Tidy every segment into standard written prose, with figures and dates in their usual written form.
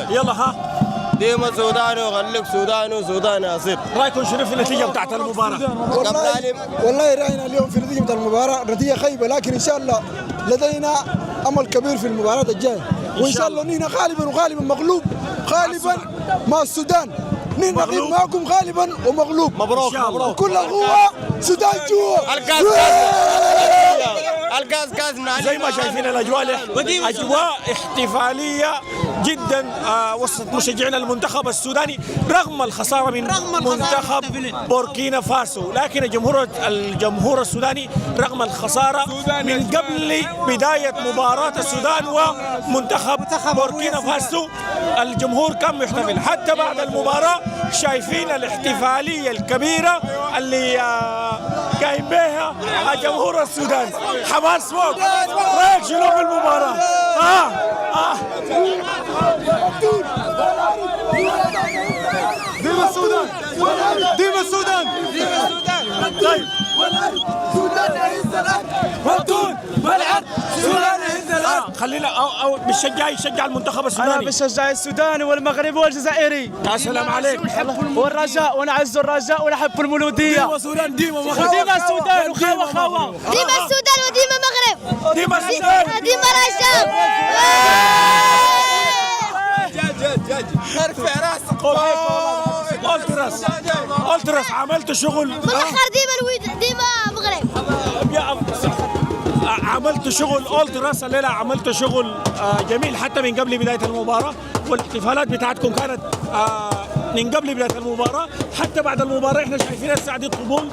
يلا ها ديما سوداني وخليك سوداني وسوداني اصيل. رايكم شنو في النتيجه بتاعت المباراه؟ والله راينا اليوم في النتيجه بتاع المباراه نتيجه خيبه، لكن ان شاء الله لدينا امل كبير في المباراه الجايه، وان شاء الله نحن غالبا وغالبا مغلوب غالبا مع السودان. نحن نقيم معكم غالبا ومغلوب. مبروك مبروك. كل قوه سودان جوا. الكاس كاس من زي ما شايفين الاجواء اجواء احتفاليه جدا وسط مشجعين المنتخب السوداني رغم الخساره من منتخب بوركينا فاسو، لكن الجمهور السوداني رغم الخساره من قبل بدايه مباراه السودان ومنتخب بوركينا فاسو الجمهور كان محتفل. حتى بعد المباراه شايفين الاحتفاليه الكبيره اللي قايم بها جمهور السودان. حماس فوق. رايك شنو في المباراه؟ ديما السودان ديما السودان ديما السودان. طيب السودان يهز الارض وطول ملعب السودان يهز الارض. خلينا او يشجع المنتخب السوداني. انا بشجع السوداني والمغربي والجزائري. يا سلام عليك. والرجاء ونعز الرجاء ونحب المولوديه. ديما السودان ديما مغرب. ديما السودان وخاوه خاوه. ديما السودان وديما مغرب. ديما السودان ديما الرجاء. ارفع راسك. أولتراس عملت شغل. بالاخر ديما مغرب. عملت شغل أولتراس الليله، عملت شغل جميل حتى من قبل بدايه المباراه، والاحتفالات بتاعتكم كانت من قبل بدايه المباراه. حتى بعد المباراه احنا شايفين السعدي الطبول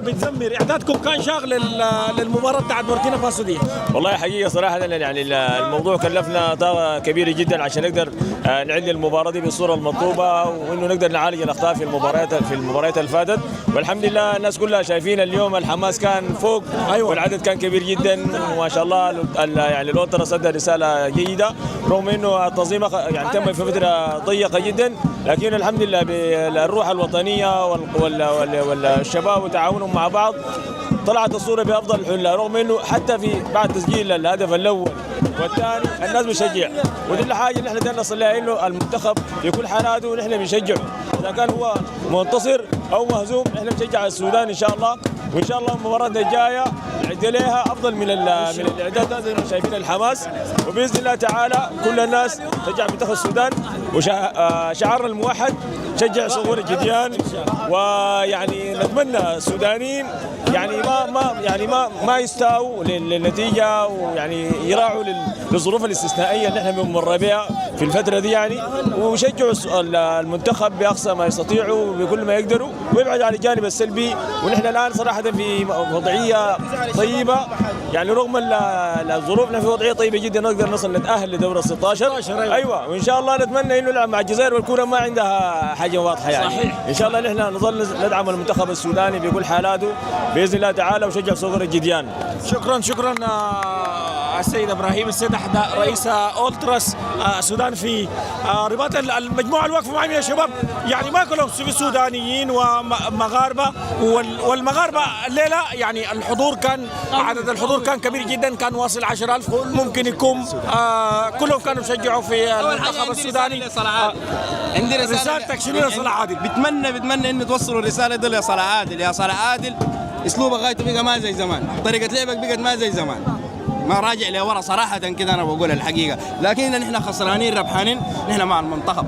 بتزمر. اعدادكم كان شاغل للمباراه بتاعت بوركينا فاسو دي. والله حقيقه صراحه يعني الموضوع كلفنا طاقه كبيره جدا عشان نقدر نعد المباراه دي بالصوره المطلوبه، وانه نقدر نعالج الاخطاء في المباريات اللي فاتت. والحمد لله الناس كلها شايفين اليوم الحماس كان فوق. أيوة. والعدد كان كبير جدا وما شاء الله. يعني الأولتراس ادى رساله جيده رغم انه التنظيم يعني تم في فتره ضيقه جدا، لكن الحمد لله بالروح الوطنيه والشباب وتعاونهم مع بعض طلعت الصوره بافضل الحلة، رغم انه حتى في بعد تسجيل الهدف الاول والثاني الناس بتشجع. ودي الحاجه اللي احنا بدنا نصل لها، انه المنتخب في كل حالاته ونحن بنشجعه، اذا كان هو منتصر او مهزوم احنا بنشجع السودان ان شاء الله. وان شاء الله المباراه الجايه نعد لها افضل من الاعداد زي ما شايفين الحماس، وباذن الله تعالى كل الناس تشجع منتخب السودان. وشعارنا الموحد شجع صغور الجديان. ويعني نتمنى السودانيين يعني ما يستاوا للنتيجه، ويعني يراعوا للظروف الاستثنائيه اللي احنا بنمر بها في الفتره دي يعني، ويشجعوا المنتخب باقصى ما يستطيعوا بكل ما يقدروا، ويبعد عن الجانب السلبي. ونحن الان صراحه في وضعيه طيبه يعني، رغم الظروف نحن في وضعيه طيبه جدا نقدر نصل نتاهل لدور 16. ايوه، وان شاء الله نتمنى انه نلعب مع الجزائر والكره ما عندها حاجه واضحه يعني. صحيح. ان شاء الله نحن نظل ندعم المنتخب السوداني بكل حالاته باذن الله تعالى، وشجع صغر الجديان. شكرا السيد ابراهيم السيد احد رئيس أولتراس السودان في رباط المجموعه الواقفه معي يا شباب. يعني ما كلهم في سودانيين ومغاربه، والمغاربه الليله يعني عدد الحضور كان كبير جدا، كان واصل 10,000. ممكن يكون كلهم كانوا يشجعوا في المنتخب السوداني. عندي رسالتك شنو يا صلاح عادل؟ بتمنى ان توصلوا الرساله دي يا صلاح عادل. يا صلاح عادل اسلوبك غايته بقى ما زي زمان، طريقه لعبك بقت ما زي زمان، ما راجع لورا صراحه كده. انا بقول الحقيقه، لكن نحن خسرانين ربحانين، نحن مع المنتخب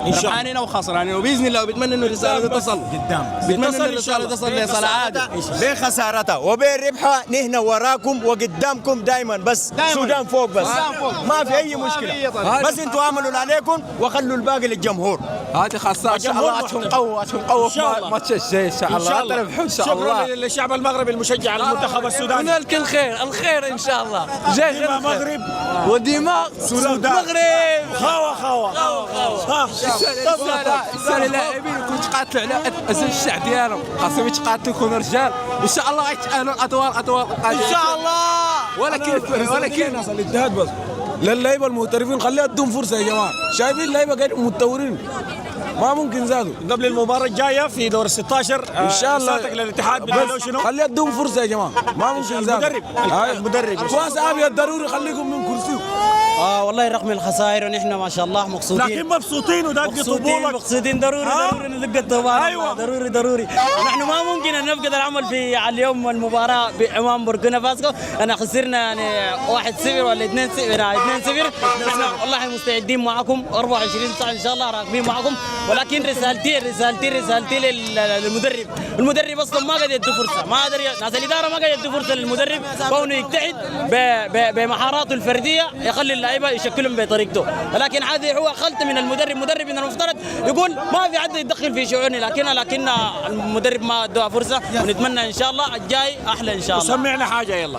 ربحانين او خسرانين، وباذن الله بتمنى انه الرساله تصل قدام، بتمنى انه الرساله تصل لصلاح عادل. بين خسارتها وبين ربحها نحن وراكم وقدامكم دائما، بس السودان فوق بس ما في اي مشكله. بس انتوا اعملوا اللي عليكم وخلوا الباقي للجمهور. هذه خاصه ان شاء الله عشان قوه ماتش الشيء ان شاء الله تربحوا ان شاء الله. شكرا للشعب المغربي المشجع المنتخب السوداني. ونلقى الخير ان شاء الله. ديما مغرب وديما سودان مغرب. خاوه السنه اللاعبين يكونوا تقاتلوا على اساس الشعب ديالهم، خاصهم يتقاتلوا يكونوا رجال، وان شاء الله غيتأهلوا اطوال ان شاء الله. ولكن الاتحاد بس للعيبه المحترفين خليها تدوم فرصه يا جماعه. شايفين اللعيبه قاعدين متطورين، ما ممكن زادوا قبل المباراه الجايه في دور ال 16 ان شاء الله رسالتك للاتحاد بتقول شنو؟ خلي ادوهم فرصه يا جماعه ما ممكن زادوا المدرب كواس ابيض ضروري خليكم من كرسيهم. والله رغم الخسائر ونحن ما شاء الله مبسوطين لكن مبسوطين وداق طبولك مبسوطين ضروري ندق الطوبان. أيوة. ضروري نحن ما ممكن ان نفقد العمل في اليوم المباراه امام بوركينا فاسكو. انا خسرنا يعني 1-0 ولا 2-0 نحن والله مستعدين معكم 24 ساعه ان شاء الله راكبين معكم. ولكن رسالتي للمدرب. المدرب اصلا ما قد يدي فرصه، ما قدر ناس الاداره ما قد يدي فرصه للمدرب كونه يجتهد بمهاراته الفرديه يخلي اللعيبه يشكلهم بطريقته. ولكن هذه هو خلطه من المدرب من المفترض يقول ما في حد يتدخل في شؤوني، لكن المدرب ما ادوها فرصه. ونتمنى ان شاء الله الجاي احلى ان شاء الله. سمعنا حاجه يلا.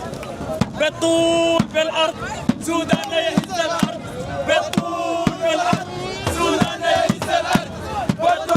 بالطول بالارض سودان يهز الارض، بالطول بالارض سودان يهز الارض.